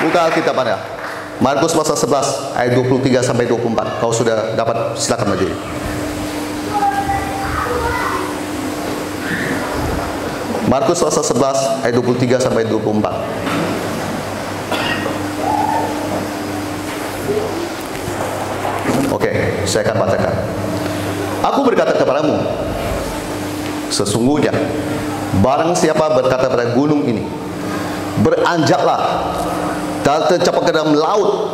Buka Alkitab Anda. Markus pasal 11 ayat 23 sampai 24. Kau sudah dapat, silakan berdiri. Markus pasal 11 ayat 23 sampai 24. Oke, saya akan bacakan. Aku berkata kepadamu, sesungguhnya barang siapa berkata pada gunung ini, beranjaklah dan tercapai ke dalam laut,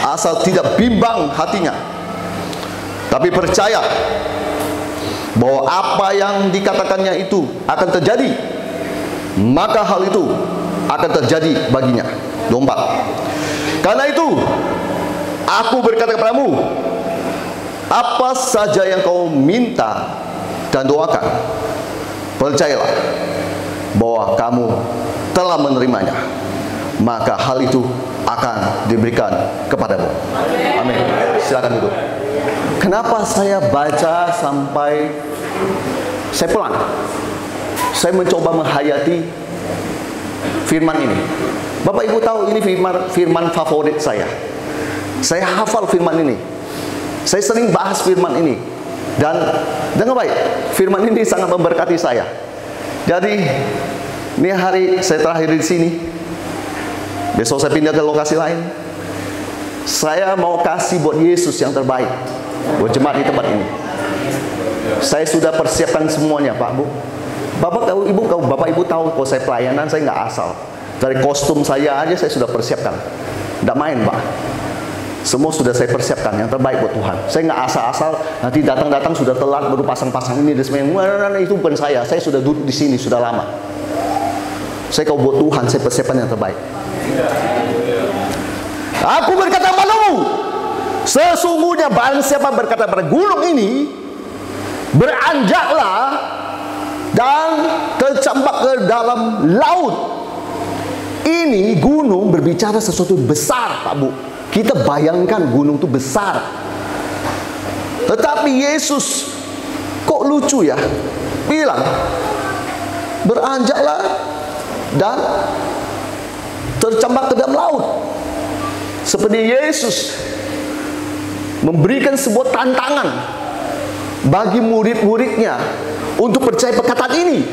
asal tidak bimbang hatinya, tapi percaya bahwa apa yang dikatakannya itu akan terjadi, maka hal itu akan terjadi baginya. 24. Karena itu aku berkata kepadamu, apa saja yang kau minta dan doakan, percayalah bahwa kamu telah menerimanya, maka hal itu akan diberikan kepadamu. Amin. Silakan duduk. Kenapa saya baca sampai saya pelan? Saya mencoba menghayati firman ini. Bapak Ibu tahu ini firman favorit saya. Saya hafal firman ini. Saya sering bahas firman ini. Dan dengan baik, firman ini sangat memberkati saya. Jadi ini hari saya terakhir di sini. Besok saya pindah ke lokasi lain. Saya mau kasih buat Yesus yang terbaik, buat jemaat di tempat ini. Saya sudah persiapkan semuanya, Pak Bu. Bapak Ibu tahu kalau saya pelayanan saya nggak asal. Dari kostum saya aja saya sudah persiapkan. Nggak main, Pak. Semua sudah saya persiapkan yang terbaik buat Tuhan. Saya nggak asal-asal nanti datang sudah telat baru pasang-pasang ini dan sebagainya. Itu bukan saya. Saya sudah duduk di sini sudah lama. Saya kalau buat Tuhan saya persiapkan yang terbaik. Aku berkata padamu, sesungguhnya barang siapa berkata pada gunung ini, beranjaklah dan tercampak ke dalam laut. Ini gunung berbicara sesuatu besar, Pak Bu. Kita bayangkan gunung itu besar. Tetapi Yesus kok lucu ya, bilang beranjaklah dan tercampak ke dalam laut. Seperti Yesus memberikan sebuah tantangan bagi murid-muridnya untuk percaya perkataan ini.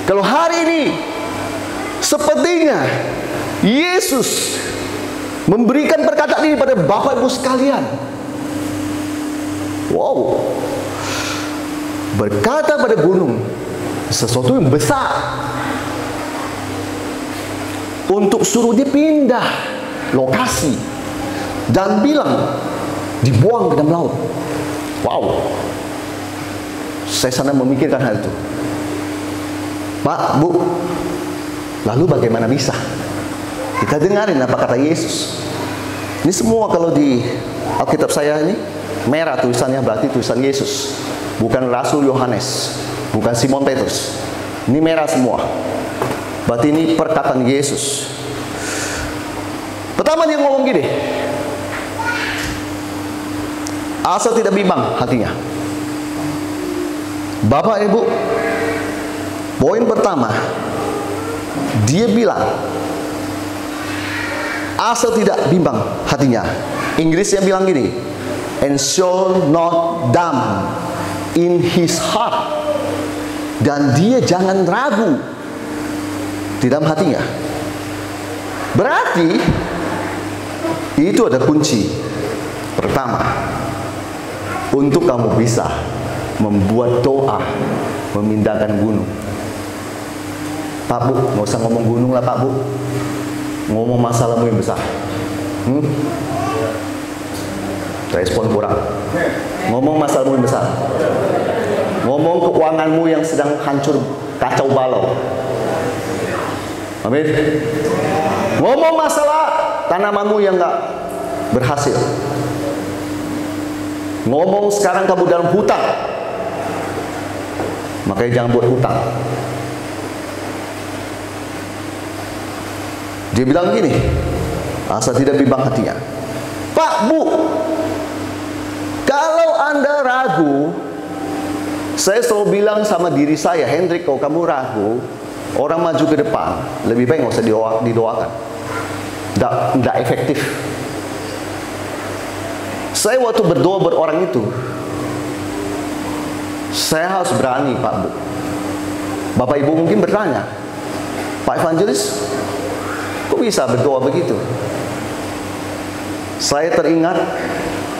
Kalau hari ini sepertinya Yesus memberikan perkataan ini pada Bapak Ibu sekalian. Wow. Berkata pada gunung sesuatu yang besar untuk suruh dia pindah lokasi dan bilang dibuang ke dalam laut. Wow. Saya sana memikirkan hal itu. Pak, Bu, lalu bagaimana bisa? Kita dengarin apa kata Yesus. Ini semua kalau di Alkitab saya ini merah tulisannya, berarti tulisan Yesus, bukan Rasul Yohanes, bukan Simon Petrus. Ini merah semua. Berarti ini perkataan Yesus. Pertama dia ngomong gini, asal tidak bimbang hatinya. Bapak Ibu, poin pertama dia bilang asal tidak bimbang hatinya. Inggrisnya bilang gini, and shall not dumb in his heart. Dan dia jangan ragu di dalam hatinya. Berarti itu ada kunci pertama untuk kamu bisa membuat doa memindahkan gunung. Pak Bu, nggak usah ngomong gunung lah Pak Bu, ngomong masalahmu yang besar. Respon kurang. Ngomong masalahmu yang besar, ngomong keuanganmu yang sedang hancur kacau balau. Amin. Ngomong masalah tanamanmu yang nggak berhasil. Ngomong sekarang kamu dalam hutang, makanya jangan buat hutang. Dia bilang gini, asal tidak bimbang hatinya. Pak Bu, kalau Anda ragu, saya selalu bilang sama diri saya, Hendrik, kalau kamu ragu, orang maju ke depan, lebih baik nggak usah didoakan. tidak efektif. Saya waktu berdoa buat orang itu, saya harus berani, Pak Bu. Bapak Ibu mungkin bertanya, Pak Evangelis, kok bisa berdoa begitu? Saya teringat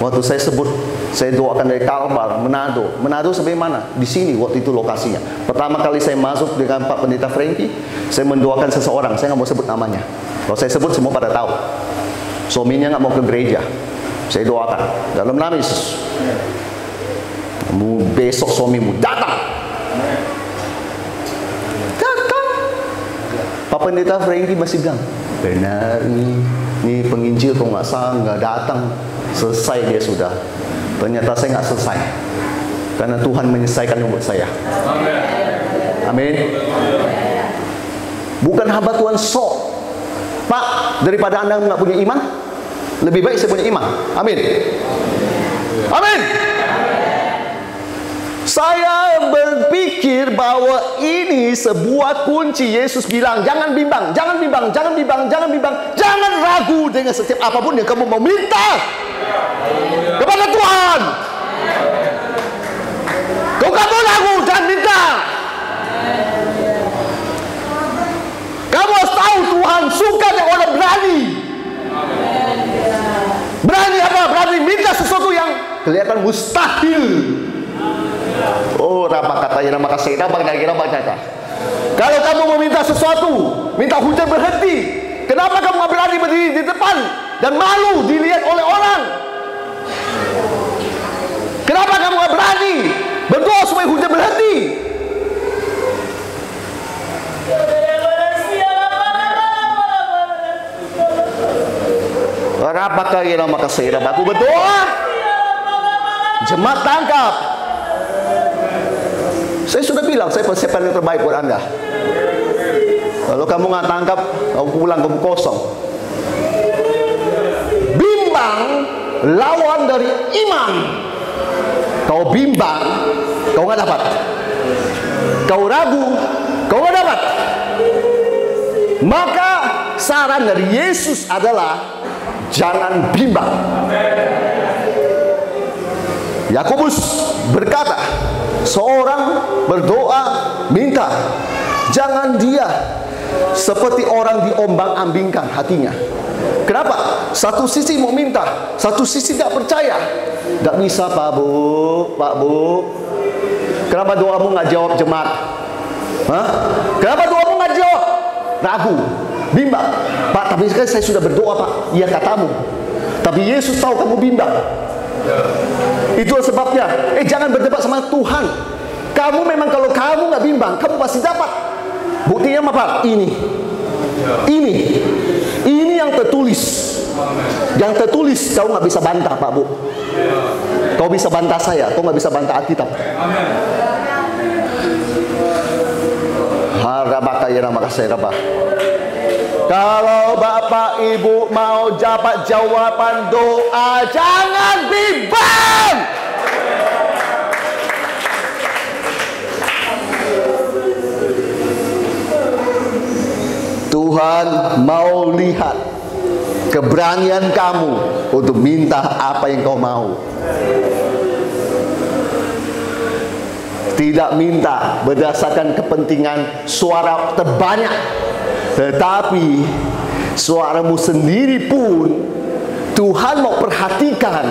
waktu saya sebut, saya doakan dari Kalbar, Manado. Manado sampai mana? Di sini waktu itu lokasinya. Pertama kali saya masuk dengan Pak Pendeta Frankie, saya mendoakan seseorang, saya nggak mau sebut namanya. Kalau saya sebut semua pada tahu. Suaminya nggak mau ke gereja. Saya doakan dalam nama Yesus. Besok suamimu datang. Pak Pendeta Frankie masih bilang, benar nih penginjil kok nggak salah, nggak datang, selesai dia sudah. Ternyata saya nggak selesai, karena Tuhan menyelesaikan buat saya. Amin. Bukan hamba Tuhan sok, Pak. Daripada Anda nggak punya iman, lebih baik saya punya iman. Amin. Amin. Saya berpikir bahwa ini sebuah kunci. Yesus bilang, jangan bimbang, jangan bimbang, jangan bimbang, jangan bimbang, jangan ragu dengan setiap apapun yang kamu mau minta kepada Tuhan. Kalau kamu ragu, jangan minta. Kamu harus tahu Tuhan suka dengan orang berani. Berani apa? Berani minta sesuatu yang kelihatan mustahil. Oh, nama katanya, nama kasih, nama kata. Kalau kamu meminta sesuatu, minta hujan berhenti, kenapa kamu nggak berani berdiri di depan dan malu dilihat oleh orang? Kenapa kamu nggak berani berdoa supaya hujan berhenti? Apakah ia nama kasih? Aku berdoa, jemaat tangkap. Saya sudah bilang, saya persiapan yang terbaik buat Anda. Kalau kamu nggak tangkap, kamu pulang, kamu kosong. Bimbang lawan dari iman. Kau bimbang, kau nggak dapat. Kau ragu, kau nggak dapat. Maka saran dari Yesus adalah jangan bimbang. Yakobus berkata, seorang berdoa minta, jangan dia seperti orang diombang-ambingkan hatinya. Kenapa? Satu sisi mau minta, satu sisi tidak percaya. Tidak bisa, Pak Bu. Kenapa doamu nggak jawab, jemaat? Hah? Kenapa doamu nggak jawab? Ragu, bimbang. Pak, tapi sekarang saya sudah berdoa, Pak. Iya katamu. Tapi Yesus tahu kamu bimbang. Itu sebabnya, jangan berdebat sama Tuhan. Kamu memang kalau kamu nggak bimbang, kamu pasti dapat. Buktinya apa? Ini yang tertulis. Yang tertulis kau nggak bisa bantah, Pak Bu. Kau bisa bantah saya, kau nggak bisa bantah Alkitab. Kalau Bapak Ibu mau dapat jawaban doa, jangan bimbang. Tuhan mau lihat keberanian kamu untuk minta apa yang kau mau. Tidak minta berdasarkan kepentingan suara terbanyak, tetapi suaramu sendiri pun Tuhan mau perhatikan,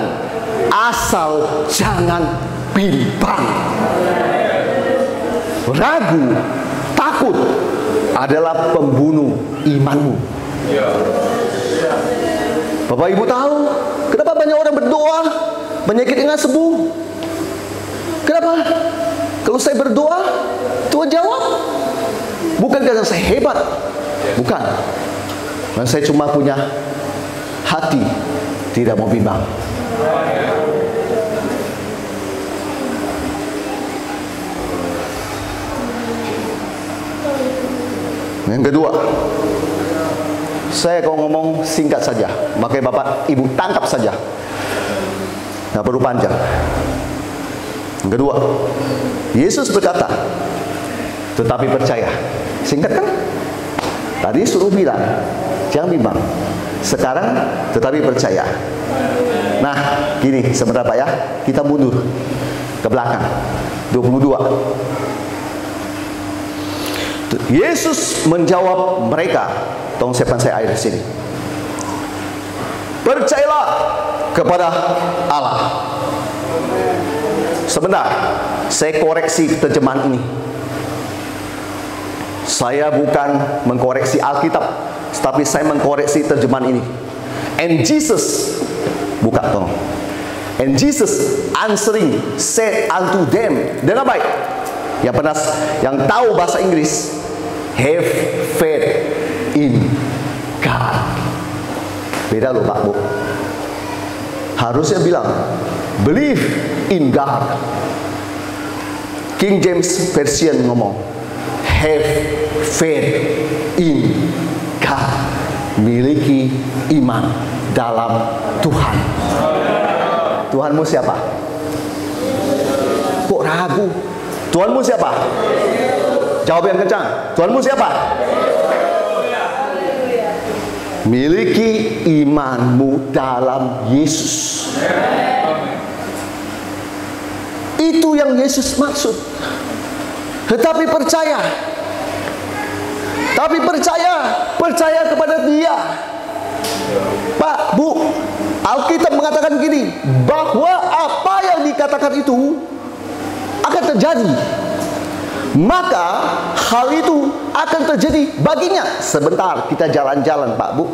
asal jangan bimbang. Ragu, takut adalah pembunuh imanmu. Bapak Ibu tahu kenapa banyak orang berdoa penyakitnya nggak sembuh? Kenapa? Kalau saya berdoa, Tuhan jawab. Bukan karena saya hebat, bukan. Karena saya cuma punya hati tidak mau bimbang. Yang kedua, saya kalau ngomong singkat saja, makanya Bapak Ibu tangkap saja, nggak perlu panjang. Yang kedua, Yesus berkata, tetapi percaya. Singkat kan? Tadi suruh bilang, jangan bimbang. sekarang, tetapi percaya. Nah, gini sebentar Pak ya, kita mundur ke belakang 22. Yesus menjawab mereka, tolong siapkan saya air di sini. Percayalah kepada Allah. Sebentar, saya koreksi terjemahan ini. Saya bukan mengkoreksi Alkitab, tapi saya mengkoreksi terjemahan ini. And Jesus, buka tolong. And Jesus answering said unto them, dengar baik. Yang tahu bahasa Inggris, have faith in God. Beda loh Pak Bu. Harusnya bilang believe in God. King James Version ngomong have faith in God. Miliki iman dalam Tuhan. Tuhanmu siapa? Kok ragu? Tuhanmu siapa? Jawab yang kencang. Tuhanmu siapa? Miliki imanmu dalam Yesus. Itu yang Yesus maksud. Tetapi percaya. Percaya kepada Dia. Pak, Bu, Alkitab mengatakan gini, bahwa apa yang dikatakan itu akan terjadi. Maka hal itu akan terjadi baginya. Sebentar, kita jalan-jalan Pak Bu.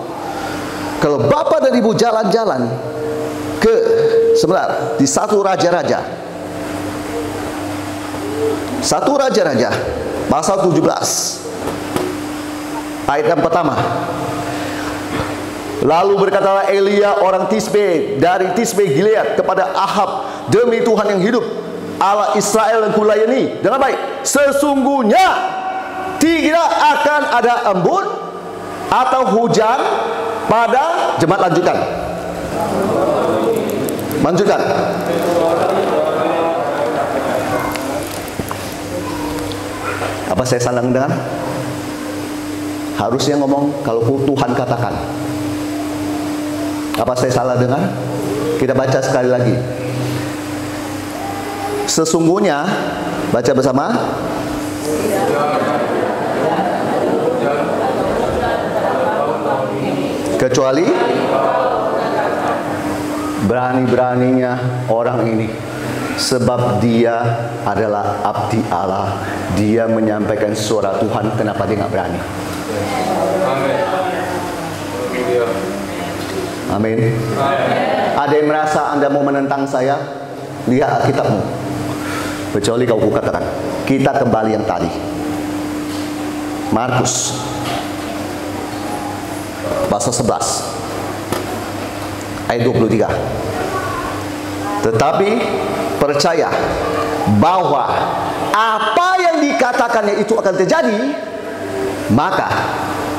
Kalau Bapak dan Ibu jalan-jalan ke, sebentar, di 1 Raja-Raja. 1 Raja-Raja pasal 17 ayat yang pertama. Lalu berkatalah Elia orang Tisbe dari Tisbe Gilead kepada Ahab, demi Tuhan yang hidup, Allah Israel yang kulayani, dengar baik, sesungguhnya tidak akan ada embun atau hujan pada, jemaat lanjutkan. Apa saya salah dengar? Harusnya ngomong kalau Tuhan katakan. Apa saya salah dengar? Kita baca sekali lagi. Sesungguhnya, baca bersama. Kecuali berani-beraninya orang ini, sebab dia adalah abdi Allah. Dia menyampaikan suara Tuhan. Kenapa dia nggak berani? Amin. Ada yang merasa Anda mau menentang saya? Lihat Alkitabmu. Kecuali kau katakan. Kita kembali yang tadi. Markus pasal 11 ayat 23. Tetapi percaya bahwa apa yang dikatakannya itu akan terjadi, maka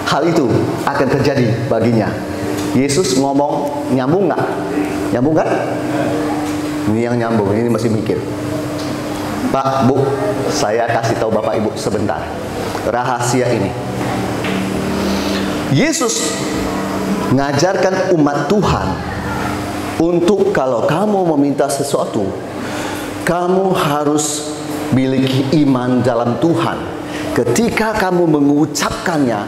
hal itu akan terjadi baginya. Yesus ngomong nyambung nggak? Nyambung kan? Ini yang nyambung, ini masih mikir. Pak, Bu, saya kasih tahu Bapak Ibu sebentar rahasia ini. Yesus ngajarkan umat Tuhan untuk kalau kamu meminta sesuatu, kamu harus miliki iman dalam Tuhan. Ketika kamu mengucapkannya,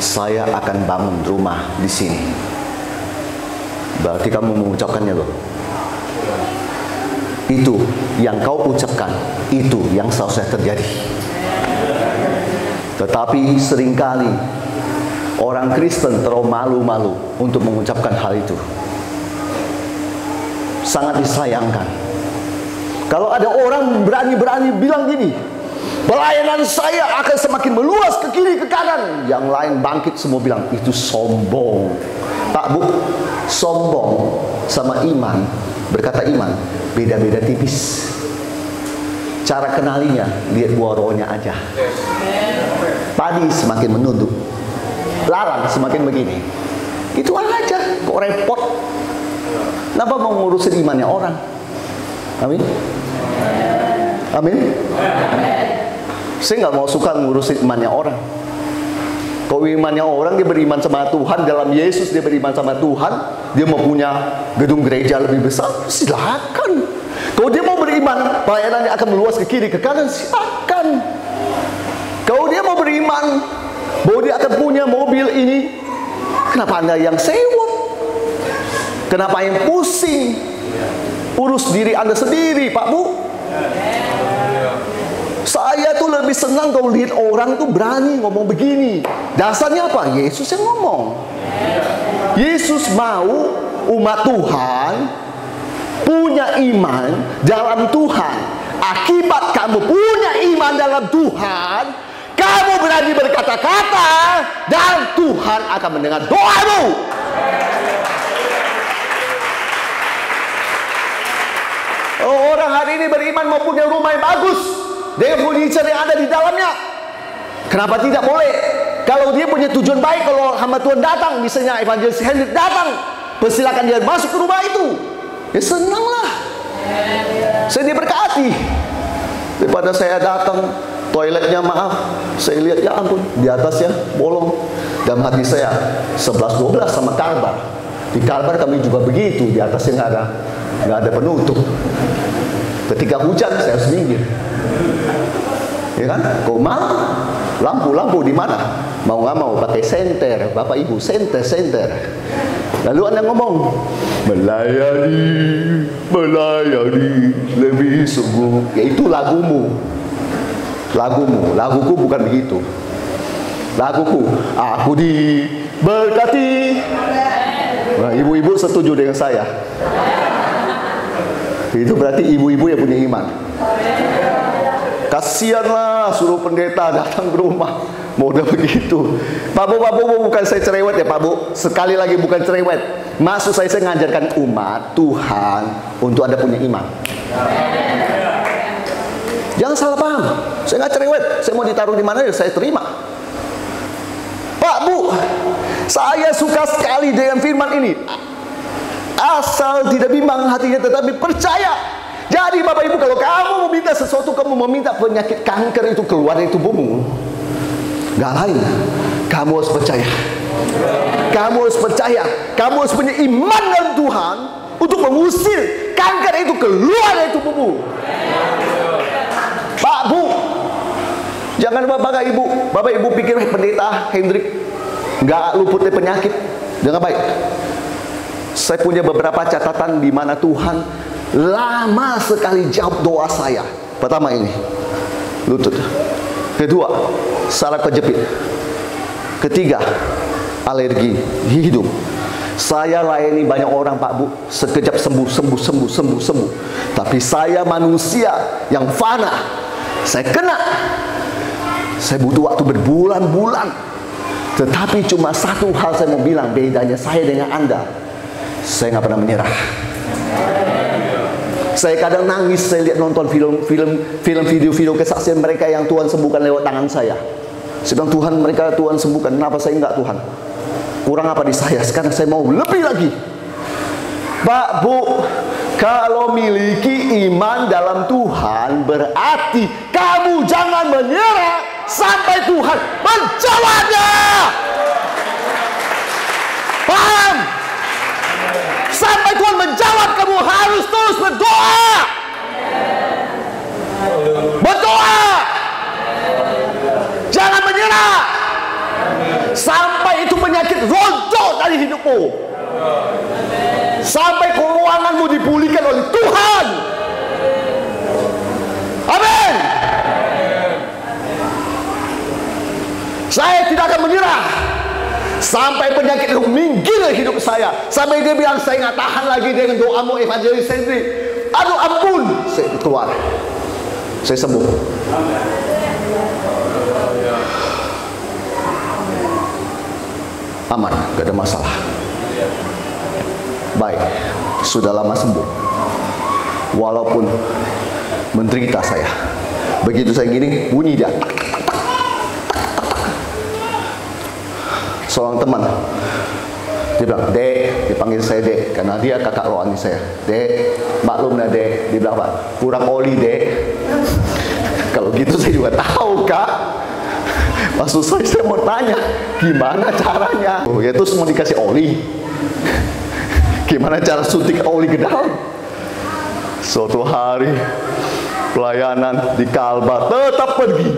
saya akan bangun rumah di sini. Berarti kamu mengucapkannya loh. Itu yang kau ucapkan, itu yang seharusnya terjadi. Tetapi seringkali orang Kristen terlalu malu-malu untuk mengucapkan hal itu. Sangat disayangkan. Kalau ada orang berani-berani bilang gini, pelayanan saya akan semakin meluas ke kiri ke kanan, yang lain bangkit semua bilang itu sombong. Pak, Bu, sombong sama iman, berkata iman, beda-beda tipis. Cara kenalinya, lihat buah rohnya aja. Padi semakin menunduk, larang semakin begini. Itu aja, kok repot. Kenapa mau ngurusin imannya orang? Amin. Amin. Saya nggak mau suka ngurusin imannya orang. Kalau imannya orang, dia beriman sama Tuhan, dalam Yesus dia beriman sama Tuhan, dia mau punya gedung gereja lebih besar, silakan. Kalau dia mau beriman, pelayanannya akan meluas ke kiri, ke kanan, silakan. Kalau dia mau beriman bahwa dia akan punya mobil ini, kenapa Anda yang sewot? Kenapa yang pusing? Urus diri Anda sendiri, Pak Bu. Saya tuh lebih senang kalau lihat orang tuh berani ngomong begini. Dasarnya apa? Yesus yang ngomong. Yesus mau umat Tuhan punya iman dalam Tuhan. Akibat kamu punya iman dalam Tuhan, kamu berani berkata-kata dan Tuhan akan mendengar doamu. Orang hari ini beriman mau punya rumah yang bagus dengan furniture yang ada di dalamnya. Kenapa tidak boleh? Kalau dia punya tujuan baik, kalau hamba Tuhan datang, misalnya Evangelis Hendrik datang, persilakan dia masuk ke rumah itu. Ya senanglah. Saya diberkati. Daripada saya datang, toiletnya maaf, saya lihat ya ampun, di atasnya bolong. Dalam hati saya 11-12 sama karbar. Di karbar kami juga begitu, di atasnya nggak ada penutup. Ketika hujan saya harus minggir. Ya kan? Kau mau lampu di mana? Mau nggak mau pakai senter, Bapak Ibu, senter. Lalu Anda ngomong, melayani lebih sungguh. Ya itu lagumu. Laguku bukan begitu. Laguku, aku diberkati. Nah, ibu-ibu setuju dengan saya. Itu berarti ibu-ibu yang punya iman. Kasianlah suruh pendeta datang ke rumah, mau udah begitu. Pak Bu, bukan saya cerewet ya Pak Bu. Sekali lagi bukan cerewet. Maksud saya ngajarkan umat Tuhan untuk Anda punya iman. Jangan salah paham. Saya nggak cerewet. Saya mau ditaruh di mana ya saya terima. Pak Bu, saya suka sekali dengan firman ini. Asal tidak bimbang hatinya tetapi percaya. Jadi Bapak Ibu, kalau kamu meminta sesuatu, kamu meminta penyakit kanker itu keluar dari tubuhmu, gak lain, kamu harus percaya. Kamu harus percaya. Kamu harus punya iman dalam Tuhan untuk mengusir kanker itu keluar dari tubuhmu. Pak Bu, jangan Bapak Ibu pikir pendeta Hendrik gak luput dari penyakit. Dengan baik, saya punya beberapa catatan di mana Tuhan lama sekali jawab doa saya. Pertama ini, lutut. Kedua, saraf kejepit. Ketiga, alergi hidung. Saya layani banyak orang Pak Bu, sekejap sembuh. Tapi saya manusia yang fana. Saya kena. Saya butuh waktu berbulan-bulan. Tetapi cuma satu hal saya mau bilang, bedanya saya dengan Anda, saya nggak pernah menyerah. Saya kadang nangis, saya lihat nonton video-video kesaksian mereka yang Tuhan sembuhkan lewat tangan saya. Saya bilang, Tuhan, mereka Tuhan sembuhkan, kenapa saya enggak Tuhan? Kurang apa di saya? Sekarang saya mau lebih lagi. Pak Bu, kalau miliki iman dalam Tuhan, berarti kamu jangan menyerah sampai Tuhan menjawabnya. Paham? Sampai Tuhan menjawab, kamu harus terus berdoa. Berdoa. Jangan menyerah. Sampai itu penyakit rontok dari hidupmu. Sampai keuanganmu dipulihkan oleh Tuhan. Amin. Saya tidak akan menyerah sampai penyakit itu minggir dari hidup saya. Sampai dia bilang, saya nggak tahan lagi dengan doamu Evangelis Hendrik. Aduh ampun, saya keluar, saya sembuh. Aman, gak ada masalah. Baik, sudah lama sembuh. Walaupun menderita saya. Begitu saya gini, bunyi dia. Seorang teman, dia bilang, Dek, dipanggil saya Dek, karena dia kakak rohani saya. Dek, maklumlah Dek, dia bilang apa? Kurang oli Dek. Kalau gitu saya juga tahu Kak. Maksud saya mau tanya, gimana caranya? Oh, ya terus mau dikasih oli. Gimana cara suntik oli ke dalam? Suatu hari pelayanan di Kalbar tetap pergi.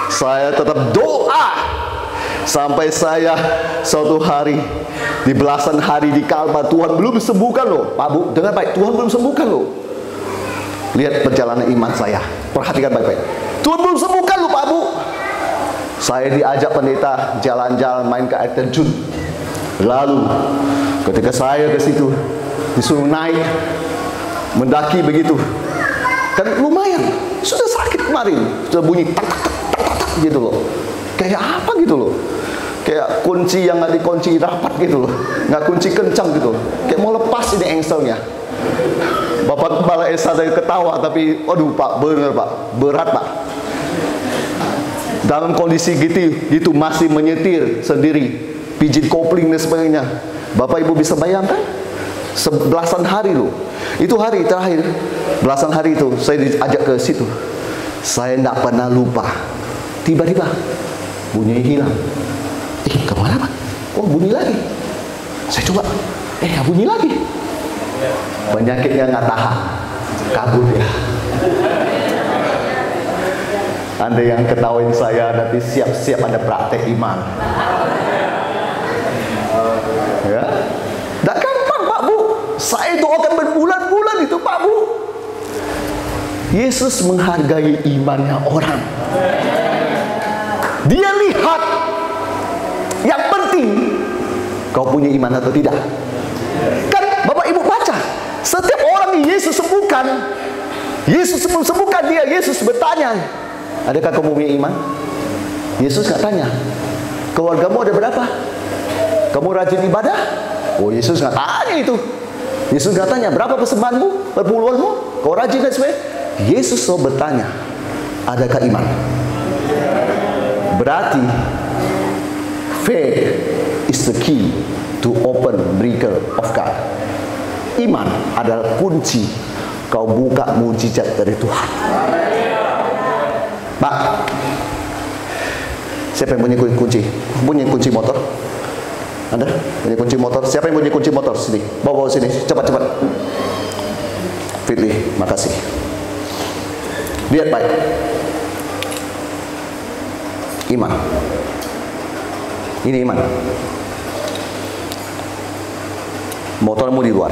Saya tetap doa sampai saya suatu hari di belasan hari di Kalbar, Tuhan belum sembuhkan loh, Pak Bu. Dengar baik, Tuhan belum sembuhkan loh. Lihat perjalanan iman saya, perhatikan baik-baik. Tuhan belum sembuhkan loh, Pak Bu. Saya diajak pendeta jalan-jalan main ke air terjun. Lalu ketika saya ke situ disuruh naik mendaki begitu, kan lumayan, sudah sakit kemarin, sudah bunyi tak tak tak tak, tak gitu loh. Kayak apa gitu loh, kayak kunci yang nggak dikunci rapat gitu loh, nggak kunci kencang gitu, kayak mau lepas ini engselnya. Bapak kepala Esa dari ketawa, tapi aduh Pak, bener Pak, berat Pak. Dalam kondisi gitu masih menyetir sendiri, pijit kopling dan sebagainya. Bapak Ibu bisa bayangkan, belasan hari loh. Itu hari terakhir, belasan hari itu saya diajak ke situ. Saya tidak pernah lupa. Tiba-tiba bunyi hilang. Kemana Pak? Oh bunyi lagi. Saya coba, nggak bunyi lagi. Penyakitnya nggak tahan, kabur ya. Anda yang ketawain saya, nanti siap-siap ada praktek iman. Ya, tidak gampang Pak Bu. Saya doakan berbulan-bulan itu Pak Bu. Yesus menghargai imannya orang. Dia lihat, yang penting kau punya iman atau tidak. Kan Bapak Ibu baca, setiap orang yang Yesus sembuhkan, Yesus sembuhkan dia, Yesus bertanya, adakah kamu punya iman? Yesus nggak tanya, keluargamu ada berapa? Kamu rajin ibadah? Oh Yesus nggak tanya itu. Yesus nggak tanya, berapa persembahanmu, perpuluhanmu, kau rajin dan sebagainya. Yesus selalu bertanya, adakah iman? Berarti faith is the key to open miracle of God. Iman adalah kunci kau buka mujizat dari Tuhan. Pak, siapa yang punya kunci? Punya kunci motor? Ada? Punya kunci motor? Siapa yang punya kunci motor? Sini, bawa sini, cepat-cepat. Fitli, makasih. Lihat baik. Iman. Ini iman. Motormu di luar.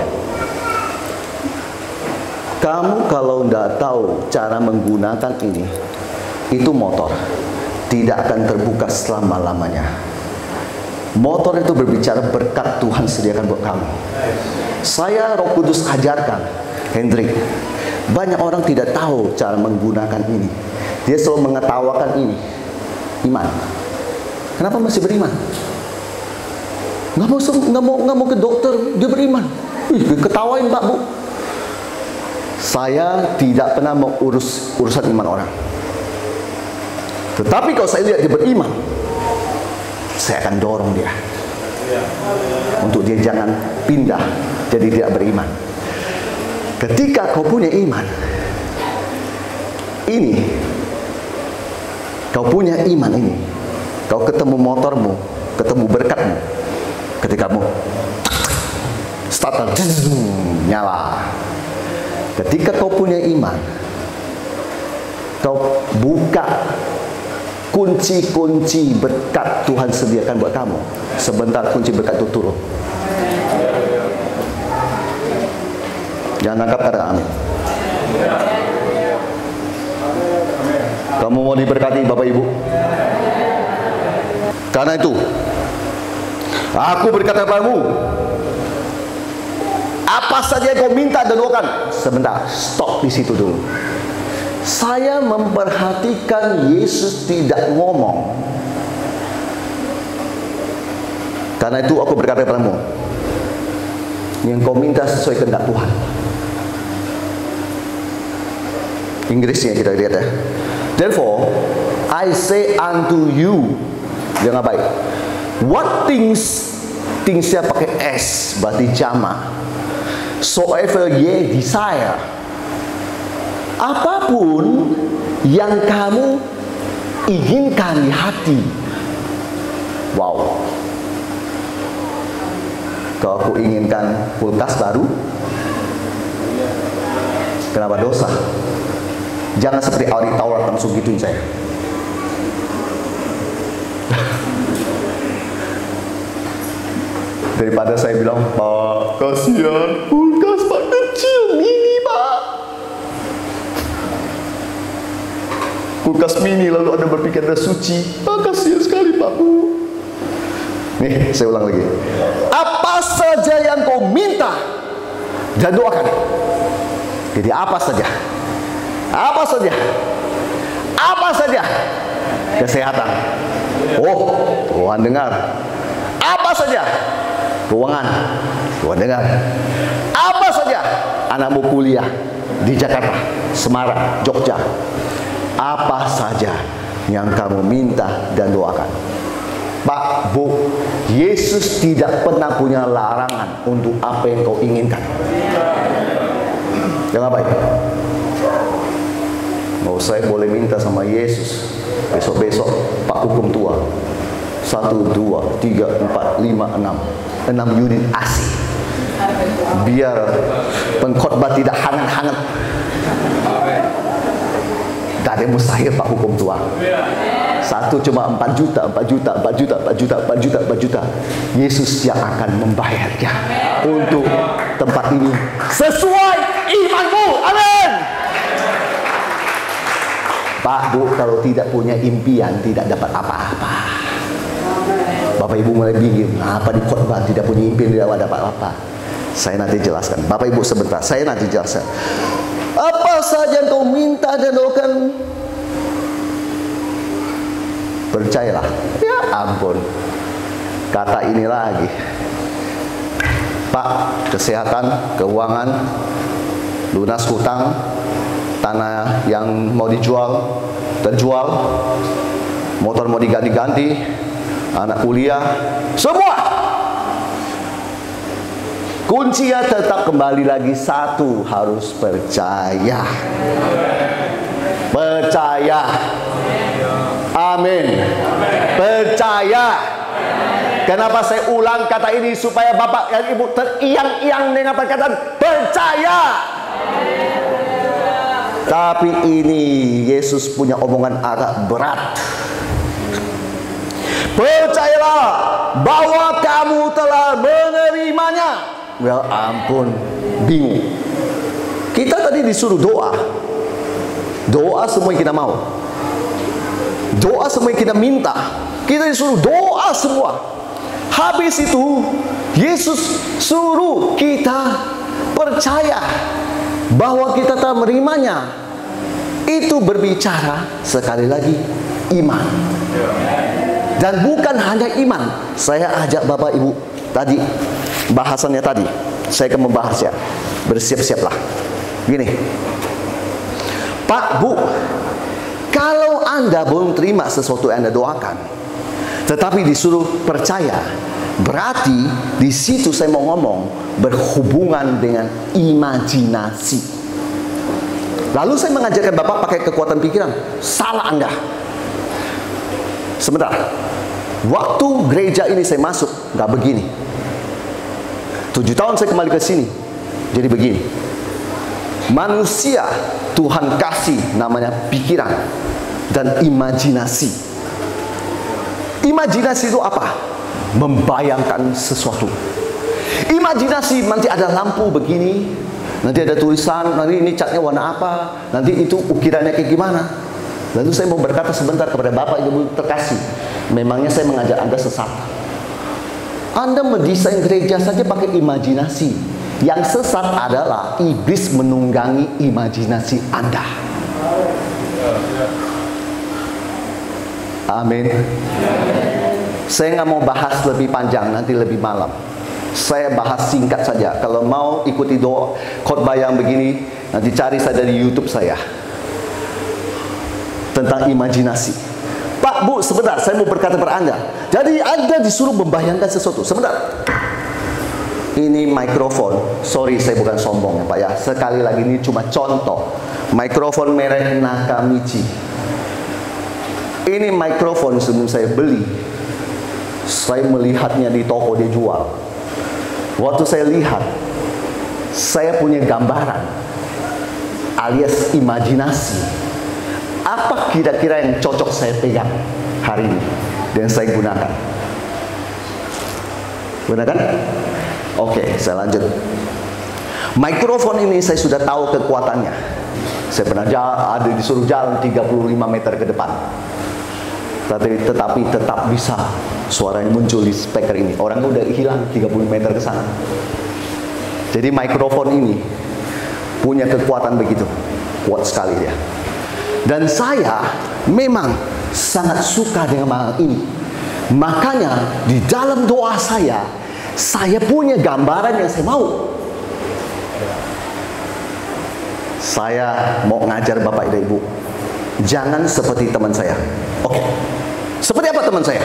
Kamu kalau tidak tahu cara menggunakan ini, itu motor tidak akan terbuka selama-lamanya. Motor itu berbicara berkat Tuhan sediakan buat kamu. Saya Roh Kudus ajarkan, Hendrik. Banyak orang tidak tahu cara menggunakan ini. Dia selalu mengetawakan ini. Iman. Kenapa masih beriman? Nggak mau ke dokter, dia beriman. Ketawain Pak Bu. Saya tidak pernah mau urusan iman orang. Tetapi kalau saya lihat dia beriman, saya akan dorong dia untuk dia jangan pindah jadi tidak beriman. Ketika kau punya iman ini, kau punya iman ini, kau ketemu motormu, ketemu berkatmu, ketika kamu starter nyala. Ketika kau punya iman, kau buka kunci-kunci berkat Tuhan sediakan buat kamu. Sebentar kunci berkat itu turun. Jangan anggap kata amin. Kamu mau diberkati Bapak Ibu? Karena itu aku berkata kepadamu, apa saja yang kau minta dan doakan. Sebentar, stop di situ dulu. Saya memperhatikan Yesus tidak ngomong. Karena itu aku berkata kepadamu, yang kau minta sesuai kehendak Tuhan. Inggrisnya kita lihat ya. Therefore, I say unto you, jangan baik. What thingsnya pakai S, berarti jama. Soever ye desire. Apapun yang kamu inginkan di hati. Wow. Kalau aku inginkan kulkas baru, kenapa dosa? Jangan seperti ahli Taurat langsung gituin saya. Daripada saya bilang, Pak, kasihan, kulkas Pak kecil, mini Pak. Kulkas mini, lalu Anda berpikir Anda suci. Pak, kasihan sekali Pak Bu. Nih, saya ulang lagi. Apa saja yang kau minta dan doakan. Jadi apa saja? Apa saja? Apa saja? Kesehatan. Oh, Tuhan dengar. Apa saja? Keuangan. Tuhan dengar. Apa saja? Anakmu kuliah di Jakarta, Semarang, Jogja. Apa saja yang kamu minta dan doakan. Pak, Bu, Yesus tidak pernah punya larangan untuk apa yang kau inginkan. Jangan baik. Mau saya boleh minta sama Yesus besok-besok Pak Hukum Tua 1, 2, 3, 4, 5, 6 unit AC, biar pengkhotbah tidak hangat-hangat. Tak ada mustahil Pak Hukum Tua. Satu cuma 4 juta, 4 juta, 4 juta, 4 juta, 4 juta, 4 juta. Yesus yang akan membayarnya untuk tempat ini sesuai imanmu. Amin. Pak, Bu, kalau tidak punya impian tidak dapat apa-apa. Bapak Ibu mulai bingung, apa di khotbah tidak punya impian tidak dapat apa-apa. Saya nanti jelaskan. Bapak Ibu sebentar, saya nanti jelaskan. Apa saja yang kau minta dan doakan, percayalah. Ya ampun, kata ini lagi. Pak, kesehatan, keuangan, lunas hutang, tanah yang mau dijual, terjual, motor mau diganti-ganti, anak kuliah, semua. Kuncinya tetap kembali lagi satu, harus percaya. Percaya. Amin. Percaya. Kenapa saya ulang kata ini supaya Bapak dan Ibu teriang-iang dengan perkataan percaya. Tapi ini Yesus punya omongan agak berat. Percayalah bahwa kamu telah menerimanya. Ya ampun, bingung. Kita tadi disuruh doa. Doa semua yang kita mau. Doa semua yang kita minta. Kita disuruh doa semua. Habis itu Yesus suruh kita percaya bahwa kita telah menerimanya. Itu berbicara sekali lagi iman. Dan bukan hanya iman. Saya ajak Bapak Ibu tadi, bahasannya tadi, saya akan membahasnya. Bersiap-siaplah. Gini, Pak, Bu, kalau Anda belum terima sesuatu yang Anda doakan, tetapi disuruh percaya, berarti di situ saya mau ngomong berhubungan dengan imajinasi. Lalu saya mengajarkan Bapak pakai kekuatan pikiran. Salah Anda. Sebentar. Waktu gereja ini saya masuk, nggak begini. 7 tahun saya kembali ke sini, jadi begini. Manusia Tuhan kasih namanya pikiran dan imajinasi. Imajinasi itu apa? Membayangkan sesuatu. Imajinasi nanti ada lampu begini, nanti ada tulisan, nanti ini catnya warna apa, nanti itu ukirannya kayak gimana. Lalu saya mau berkata sebentar kepada Bapak Ibu terkasih, memangnya saya mengajak Anda sesat. Anda mendesain gereja saja pakai imajinasi. Yang sesat adalah iblis menunggangi imajinasi Anda. Amin. Saya nggak mau bahas lebih panjang, nanti lebih malam. Saya bahas singkat saja. Kalau mau ikuti doa khotbah yang begini, nanti cari saja di YouTube saya tentang imajinasi. Pak, Bu, sebentar, saya mau berkata kepada Anda. Jadi Anda disuruh membayangkan sesuatu. Sebentar. Ini mikrofon. Sorry, saya bukan sombong ya Pak ya. Sekali lagi ini cuma contoh. Mikrofon merek Nakamichi. Ini mikrofon sebelum saya beli, saya melihatnya di toko dia jual. Waktu saya lihat, saya punya gambaran alias imajinasi. Apa kira-kira yang cocok saya pegang hari ini dan saya gunakan? Gunakan? Oke, saya lanjut. Mikrofon ini saya sudah tahu kekuatannya. Saya pernah disuruh jalan 35 meter ke depan. Tetapi tetap bisa suaranya muncul di speaker ini. Orang udah hilang 30 meter ke sana. Jadi mikrofon ini punya kekuatan begitu. Kuat sekali dia. Dan saya memang sangat suka dengan hal ini. Makanya di dalam doa saya punya gambaran yang saya mau. Saya mau ngajar Bapak dan Ibu, jangan seperti teman saya. Oke. Seperti apa teman saya?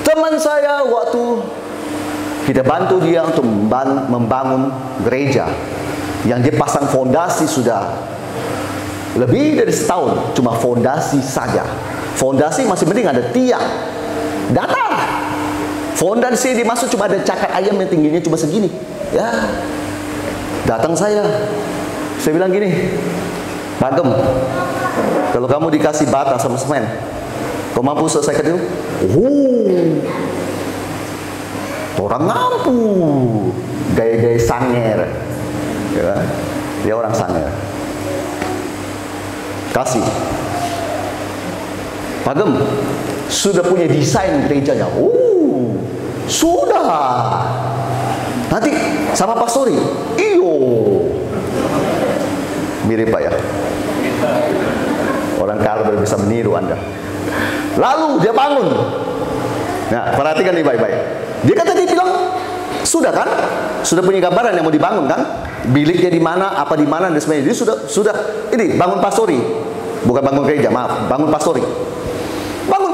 Teman saya waktu kita bantu dia untuk membangun gereja yang dia pasang fondasi sudah lebih dari setahun, cuma fondasi saja. Fondasi masih mending ada tiang. Datang. Fondasi dimasuk cuma ada cakar ayam yang tingginya cuma segini. Ya. Datang saya bilang gini, Pak Gem, kalau kamu dikasih bata sama semen, kau mampu selesaikan itu? Orang mampu, gaya-gaya sanger, ya, dia orang sanger. Kasih, Pak Gem, sudah punya desain gerejanya? Sudah. Nanti sama pastori, iyo. Mirip Pak ya. Orang Kalbar bisa meniru Anda. Lalu dia bangun. Nah, perhatikan nih baik-baik. Dia bilang, sudah kan? Sudah punya gambaran yang mau dibangun kan? Biliknya di mana, apa di mana dan sebagainya. Dia sudah ini bangun pastori. Bukan bangun gereja, maaf, bangun pastori. Bangun,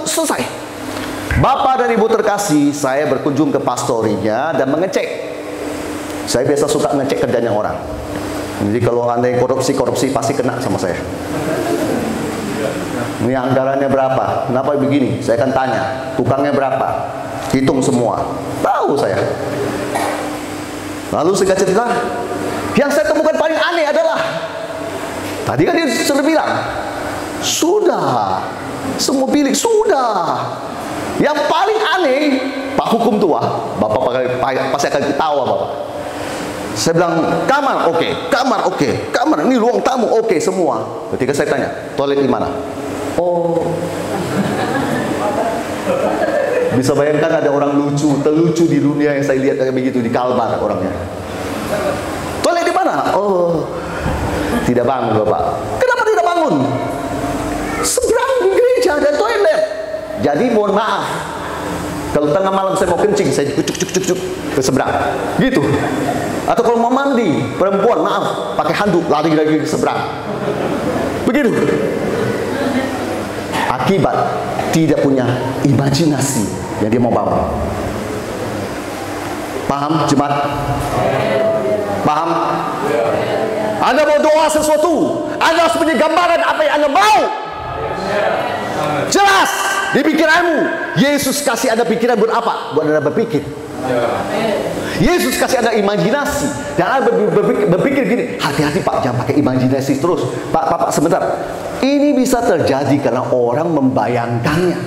selesai. Bapak dan Ibu terkasih, saya berkunjung ke pastorinya dan mengecek. Saya biasa suka ngecek kerjanya orang. Jadi kalau Anda yang korupsi pasti kena sama saya. Ini anggarannya berapa? Kenapa begini? Saya akan tanya. Tukangnya berapa? Hitung semua. Tahu saya. Lalu saya cerita, yang saya temukan paling aneh adalah, tadi kan dia sudah bilang, sudah, semua bilik sudah. Yang paling aneh, Pak Hukum tua, Bapak pasti akan ketawa Bapak. Saya bilang, kamar oke, kamar ini ruang tamu oke semua. Ketika saya tanya, toilet di mana? Oh, bisa bayangkan ada orang terlucu di dunia yang saya lihat kayak begitu di Kalbar orangnya. Toilet di mana? Oh, tidak bangun Bapak. Kenapa tidak bangun? Seberang di gereja ada toilet. Jadi mohon maaf, kalau tengah malam saya mau kencing, saya cuk ke seberang, gitu. Atau kalau mau mandi, perempuan maaf, pakai handuk, lari lagi ke seberang. Begitu. Akibat tidak punya imajinasi yang dia mau bawa. Paham jemaat? Paham? Anda mau doa sesuatu, Anda harus punya gambaran apa yang Anda mau. Jelas di pikiranmu. Yesus kasih Anda pikiran buat apa? Buat Anda berpikir. Yesus kasih Anda imajinasi. Dan Anda berpikir gini, hati-hati Pak, jangan pakai imajinasi terus. Pak, sebentar. Ini bisa terjadi karena orang membayangkannya.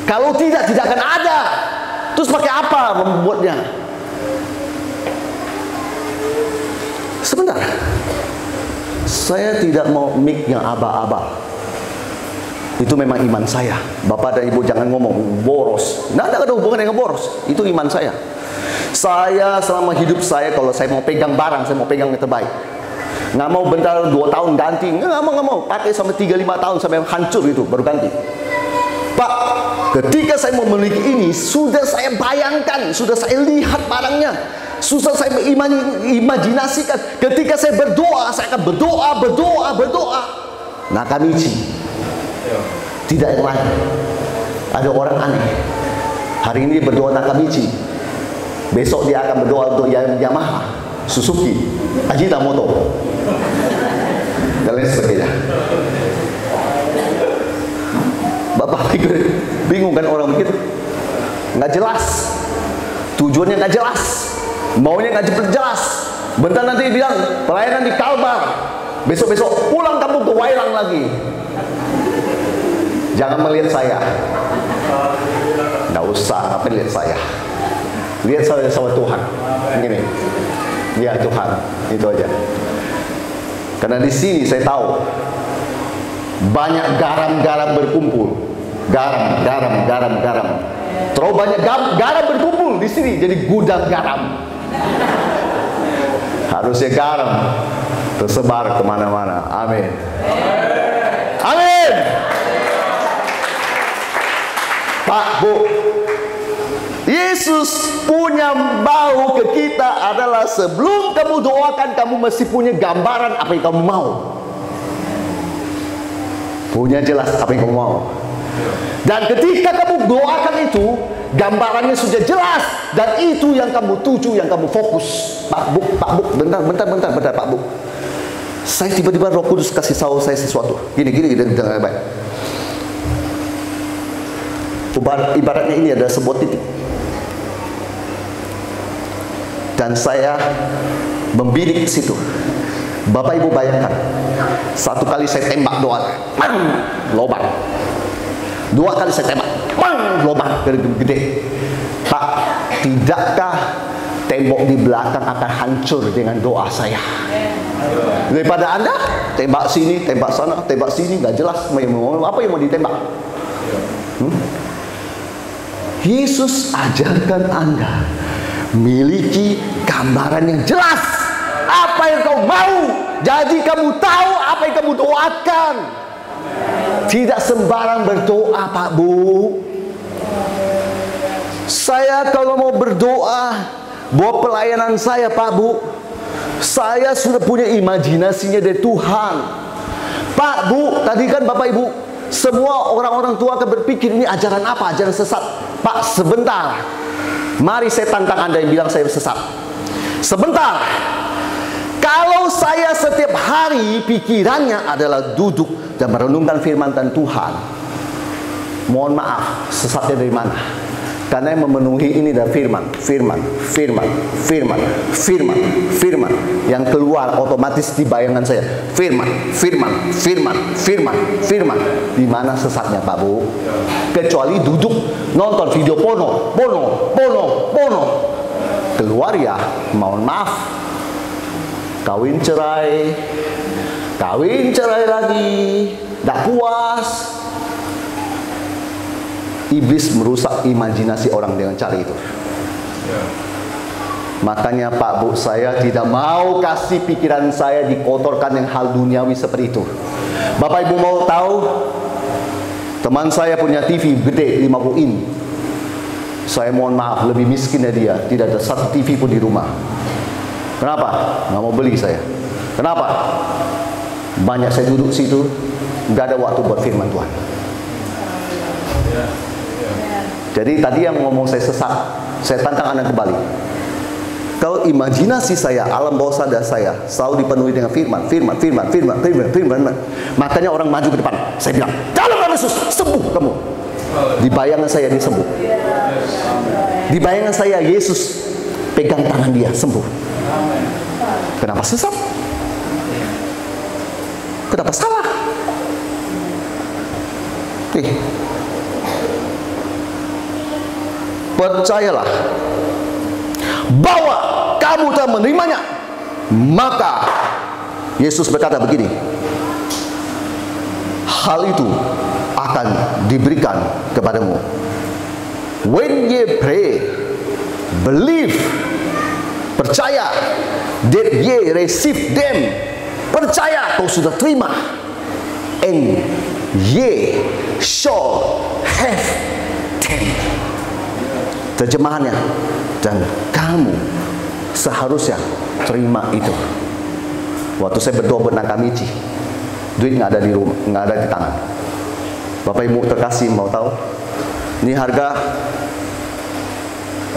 Kalau tidak akan ada. Terus pakai apa membuatnya? Sebentar. Saya tidak mau mic yang abal-abal. Itu memang iman saya. Bapak dan Ibu jangan ngomong boros. Nggak ada hubungan dengan boros. Itu iman saya. Saya selama hidup saya, kalau saya mau pegang barang, saya mau pegang yang terbaik. Nggak mau bentar 2 tahun ganti. Nggak mau. Pakai sampai 3-5 tahun sampai hancur itu baru ganti. Pak, ketika saya mau memiliki ini, sudah saya bayangkan, sudah saya lihat barangnya, sudah saya imajinasikan. Ketika saya berdoa, saya akan berdoa. Nakamichi. Tidak yang lain. Ada orang aneh. Hari ini berdoa Nakamichi, besok dia akan berdoa untuk Yamaha, Suzuki, Ajinomoto, dan lain sebagainya. Bukan orang begitu. Nggak jelas. Tujuannya nggak jelas. Maunya nggak jelas. Bentar nanti bilang pelayanan di Kalbar. Besok-besok pulang kamu ke Wailang lagi. Jangan melihat saya. Nggak usah apa lihat saya. Lihat saya sama Tuhan. Begini. Ya Tuhan, itu aja. Karena di sini saya tahu banyak garam-garam berkumpul. Garam. Terlalu banyak garam berkumpul di sini jadi gudang garam. Harusnya garam tersebar kemana-mana. Amin. Amin. Pak, Bu, Yesus punya bau ke kita adalah sebelum kamu doakan, kamu mesti punya gambaran apa yang kamu mau. Punya jelas apa yang kamu mau. Dan ketika kamu doakan itu, gambarannya sudah jelas. Dan itu yang kamu tuju, yang kamu fokus. Pak Bu, bentar Pak Bu. Saya tiba-tiba Roh Kudus kasih tahu saya sesuatu. Gini, baik. Ibaratnya ini ada sebuah titik. Dan saya membidik ke situ. Bapak Ibu bayangkan, satu kali saya tembak doa, lubang. Dua kali saya tembak, lubang gede. Pak, tidakkah tembok di belakang akan hancur dengan doa saya? Daripada Anda tembak sini, tembak sana, tembak sini, nggak jelas apa yang mau ditembak. Yesus ajarkan Anda miliki gambaran yang jelas apa yang kau mau. Jadi kamu tahu apa yang kamu doakan. Tidak sembarang berdoa, Pak Bu. Saya kalau mau berdoa buat pelayanan saya, Pak Bu, saya sudah punya imajinasinya dari Tuhan. Pak Bu, tadi kan Bapak Ibu, semua orang-orang tua akan berpikir ini ajaran apa, ajaran sesat. Pak, sebentar. Mari saya tantang Anda yang bilang saya sesat. Sebentar. Kalau saya setiap hari pikirannya adalah duduk dan merenungkan firman Tuhan, mohon maaf, sesatnya dari mana? Karena yang memenuhi ini adalah firman yang keluar otomatis di bayangan saya. Firman. Di mana sesatnya, Pak Bu? Kecuali duduk nonton video porno. Keluar ya, mohon maaf, kawin cerai lagi, tidak puas. Iblis merusak imajinasi orang dengan cara itu. Makanya Pak Bu, saya tidak mau kasih pikiran saya dikotorkan dengan hal duniawi seperti itu. Bapak Ibu mau tahu, teman saya punya TV gede 50 in. Saya mohon maaf, lebih miskin dari dia. Tidak ada satu TV pun di rumah. Kenapa? Nggak mau beli saya. Kenapa? Banyak saya duduk situ, nggak ada waktu buat firman Tuhan. Jadi tadi yang ngomong saya sesat, saya tantang Anda kembali. Kalau imajinasi saya, alam bawah sadar saya selalu dipenuhi dengan firman. Makanya orang maju ke depan, saya bilang, dalam nama Yesus, sembuh kamu. Di bayangan saya dia sembuh. Di bayangan saya Yesus pegang tangan dia, sembuh. Kenapa sesat? Kenapa salah? Percayalah bahwa kamu telah menerimanya. Maka Yesus berkata begini, hal itu akan diberikan kepadamu. When ye pray, believe, percaya, that ye receive them. Percaya kau sudah terima, and ye shall have them. Terjemahannya, dan kamu seharusnya terima itu. Waktu saya berdoa buat Nakamichi, duit nggak ada di rumah, nggak ada di tangan. Bapak Ibu terkasih, mau tahu? Ini harga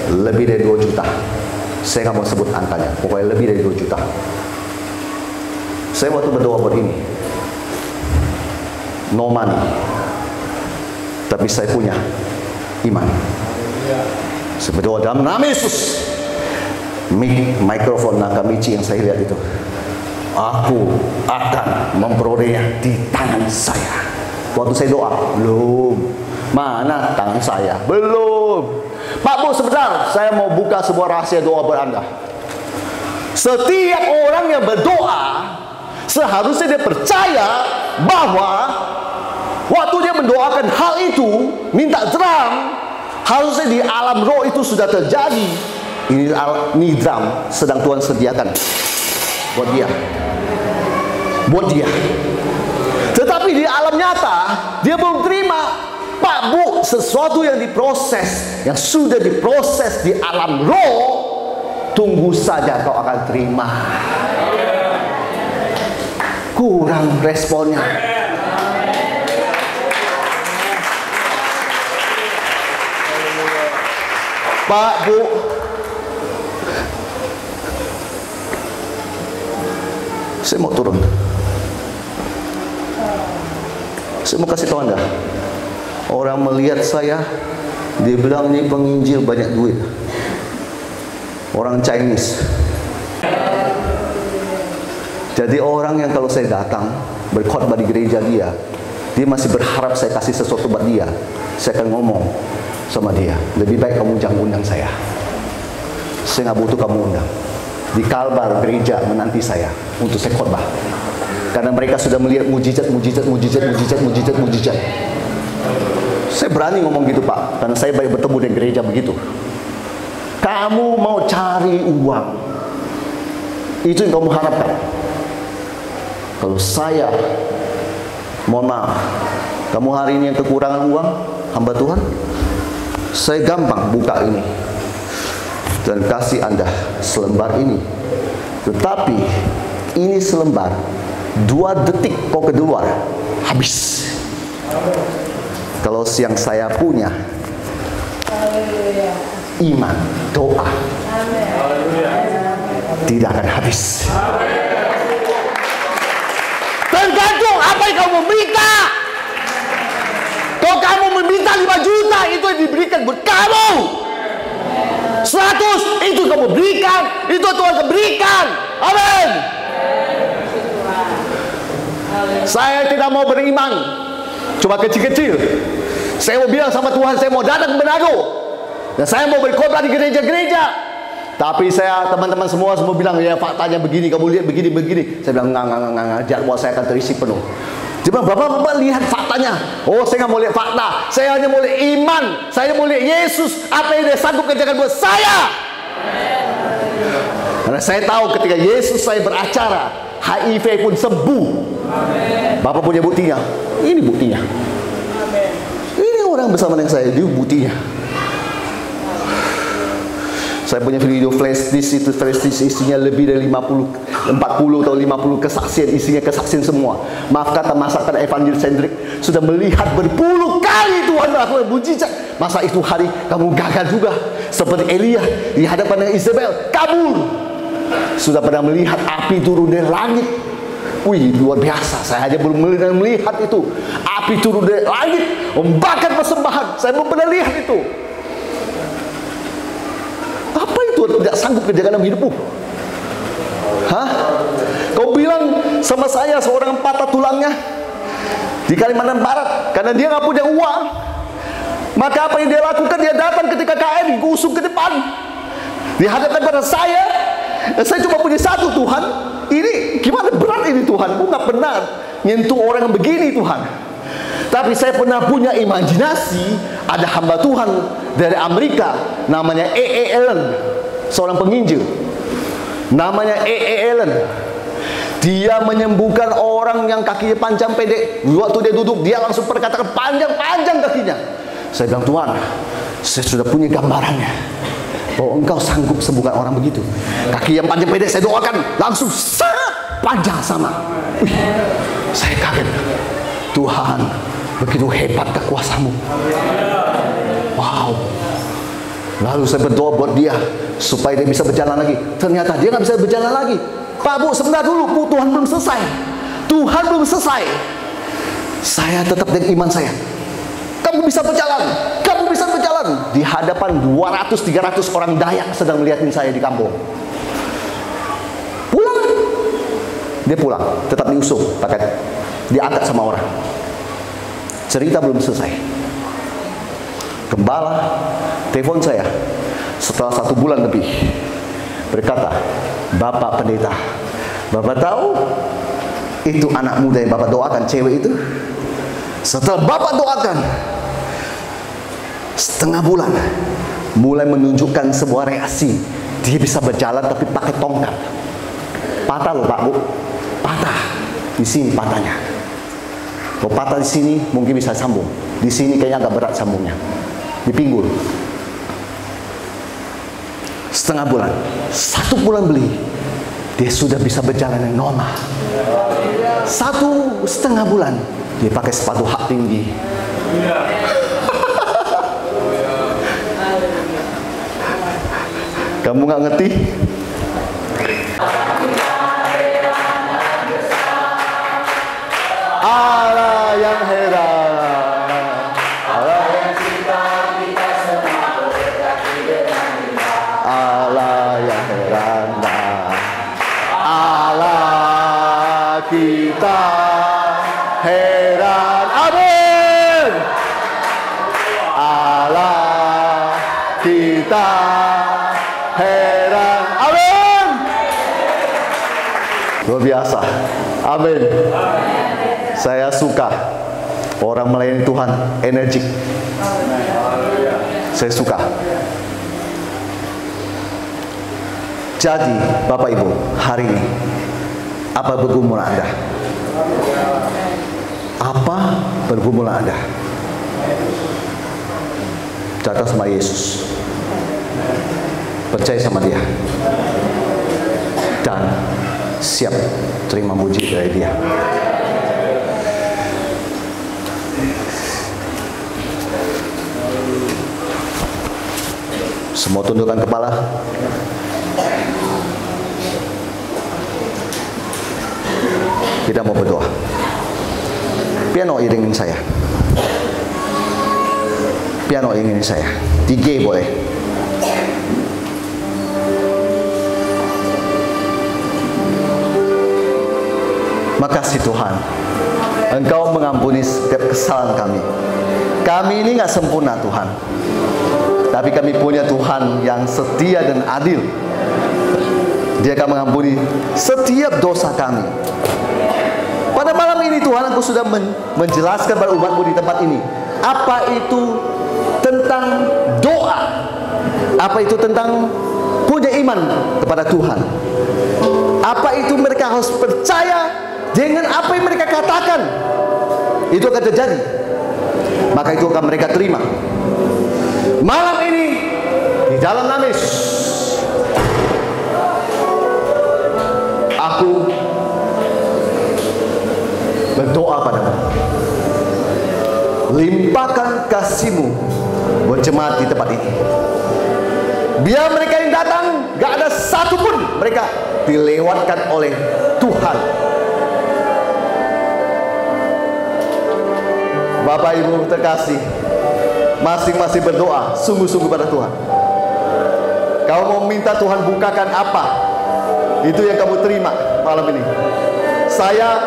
lebih dari 2 juta. Saya nggak mau sebut angkanya, pokoknya lebih dari 2 juta. Saya waktu berdoa buat ini, no money, tapi saya punya iman. Saya berdoa dalam nama Yesus. Mikrofon Nakamichi yang saya lihat itu, aku akan memperolehnya di tangan saya. Waktu saya doa, belum. Mana tangan saya? Belum. Pak Bu, sebentar, saya mau buka sebuah rahasia doa buat Anda. Setiap orang yang berdoa seharusnya dia percaya bahwa waktu dia mendoakan hal itu, minta terang, harusnya di alam roh itu sudah terjadi. Ini drum sedang Tuhan sediakan buat dia, tetapi di alam nyata dia belum terima. Pak Bu, sesuatu yang diproses, yang sudah diproses di alam roh, tunggu saja kau akan terima. Kurang responnya. Pak Bu, saya mau turun. Saya mau kasih tahu Anda, orang melihat saya, dia bilang ini penginjil banyak duit. Orang Chinese. Jadi orang yang kalau saya datang berkhotbah di gereja dia masih berharap saya kasih sesuatu buat dia. Saya akan ngomong sama dia, lebih baik kamu jangan undang saya. Saya nggak butuh kamu undang. Di Kalbar gereja menanti saya untuk saya khotbah, karena mereka sudah melihat mujizat. Saya berani ngomong gitu Pak, karena saya banyak bertemu dengan gereja begitu. Kamu mau cari uang, itu yang kamu harapkan. Kalau saya, mohon maaf, kamu hari ini yang kekurangan uang, hamba Tuhan, saya gampang buka ini dan kasih Anda selembar ini. Tetapi ini selembar 2 detik kau keluar, habis. Kalau yang saya punya iman, doa, tidak akan habis. Tergantung apa yang kamu minta. Kalau kamu meminta 5 juta, itu yang diberikan buat kamu. 100 itu kamu berikan, itu Tuhan berikan. Amin. Saya tidak mau beriman cuma kecil-kecil. Saya mau bilang sama Tuhan, saya mau datang ke Manado dan saya mau berkhotbah di gereja-gereja. Tapi saya, teman-teman semua bilang, ya faktanya begini, kamu lihat begini. Saya bilang, enggak, jadwal saya akan terisi penuh. Cuma Bapak lihat faktanya. Oh, saya nggak mau lihat fakta. Saya hanya mau lihat iman. Saya mau lihat Yesus, apa yang dia sanggup kerjakan buat saya. Karena saya tahu ketika Yesus saya beracara, HIV pun sembuh. Bapak punya buktinya. Ini buktinya. Ini orang bersama dengan saya, dia buktinya. Saya punya video flash disk, itu flash disk isinya lebih dari 40 atau 50 kesaksian, isinya kesaksian semua. Maaf kata masakan evangelisentrik, sudah melihat berpuluh kali Tuhan melakukan mujizat. Masa itu hari kamu gagal juga, seperti Elia di hadapan dengan Isabel, kabur. Sudah pernah melihat api turun dari langit. Wih, luar biasa. Saya hanya belum melihat itu. Api turun dari langit membakar persembahan. Saya belum pernah lihat itu. Apa itu tidak sanggup kerjakan dalam hidupmu? Hah? Kau bilang sama saya seorang patah tulangnya di Kalimantan Barat karena dia nggak punya uang. Maka apa yang dia lakukan? Dia datang ketika KM, gusung ke depan, dihadapkan pada saya. Saya cuma punya satu, Tuhan. Ini gimana berat ini Tuhan? Aku nggak pernah nyentuh orang yang begini Tuhan. Tapi saya pernah punya imajinasi, ada hamba Tuhan dari Amerika, namanya E.E. Allen, seorang penginjil. Namanya E.E. Allen. Dia menyembuhkan orang yang kakinya panjang pendek. Waktu dia duduk, dia langsung perkatakan panjang-panjang kakinya. Saya bilang, Tuhan, saya sudah punya gambarannya bahwa Engkau sanggup sembuhkan orang begitu. Kaki yang panjang pendek saya doakan, langsung sangat panjang sama. Wih, saya kaget. Tuhan, begitu hebat kekuasamu. Wow. Lalu saya berdoa buat dia supaya dia bisa berjalan lagi. Ternyata dia nggak bisa berjalan lagi. Pak Bu, sebentar dulu, Bu, Tuhan belum selesai. Tuhan belum selesai. Saya tetap dengan iman saya. Kamu bisa berjalan. Kamu bisa berjalan di hadapan 200-300 orang Dayak sedang melihatin saya di kampung. Pulang. Dia pulang, tetap diusung, pakai diangkat sama orang. Cerita belum selesai. Gembala telepon saya setelah 1 bulan lebih, berkata, "Bapak pendeta, Bapak tahu itu anak muda yang Bapak doakan, cewek itu? Setelah Bapak doakan, setengah bulan mulai menunjukkan sebuah reaksi. Dia bisa berjalan tapi pakai tongkat. Patah loh Pak Bu, patah di sini patahnya. Kalau patah di sini mungkin bisa sambung. Di sini kayaknya agak berat sambungnya. Di pinggul. Setengah bulan, 1 bulan beli, dia sudah bisa berjalan yang normal. 1,5 bulan dia pakai sepatu hak tinggi. Kamu nggak ngerti? Allah yang heran, Allah yang cipta kita semua berkati dengan Dia. Allah yang heran, Allah kita heran. Amin. Allah kita heran. Amin. Luar biasa. Amin. Saya suka orang melayani Tuhan energik. Saya suka. Jadi Bapak Ibu, hari ini apa pergumulan Anda? Apa pergumulan Anda? Datang sama Yesus, percaya sama Dia, dan siap terima mujizat dari Dia. Semua tundukkan kepala. Kita mau berdoa. Piano iringin saya. Piano iringin saya. 3 boleh. Makasih Tuhan, Engkau mengampuni setiap kesalahan kami. Kami ini nggak sempurna Tuhan, tapi kami punya Tuhan yang setia dan adil. Dia akan mengampuni setiap dosa kami. Pada malam ini Tuhan, Aku sudah menjelaskan pada umat-Mu di tempat ini apa itu tentang doa, apa itu tentang punya iman kepada Tuhan, apa itu mereka harus percaya dengan apa yang mereka katakan. Itu akan terjadi, maka itu akan mereka terima. Malam ini di dalam nama Yesus, aku berdoa padamu, limpahkan kasih-Mu buat jemaat di tempat ini. Biar mereka yang datang, gak ada satupun mereka dilewatkan oleh Tuhan. Bapak Ibu terkasih, masing-masing berdoa sungguh-sungguh pada Tuhan. Kau mau minta Tuhan bukakan apa, itu yang kamu terima malam ini. Saya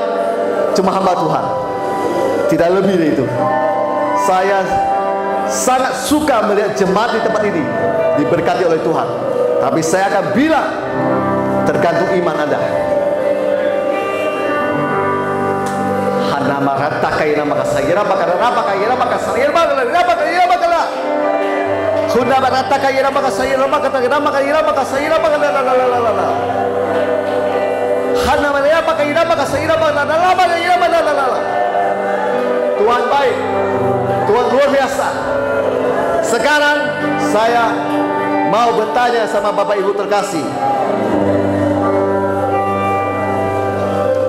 cuma hamba Tuhan, tidak lebih dari itu. Saya sangat suka melihat jemaat di tempat ini diberkati oleh Tuhan. Tapi saya akan bilang, tergantung iman Anda. Nama rata kaya nama kasayira bakal rapa kaya nama kasayira bakal rapa kaya bakal Huna rata kaya nama kasayira bakal nama kaya nama kasayira bakal la. Hana mana apa kaya nama kasayira bakal la kaya la. Tuhan baik, Tuhan luar biasa. Sekarang saya mau bertanya sama Bapak Ibu terkasih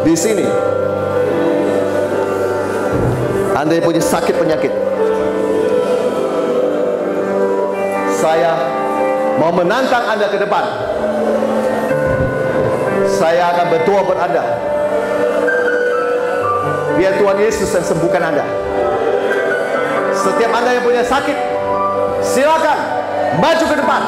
di sini. Anda yang punya sakit penyakit, saya mau menantang Anda ke depan. Saya akan berdoa buat Anda, biar Tuhan Yesus yang sembuhkan Anda. Setiap Anda yang punya sakit, Silakan maju ke depan.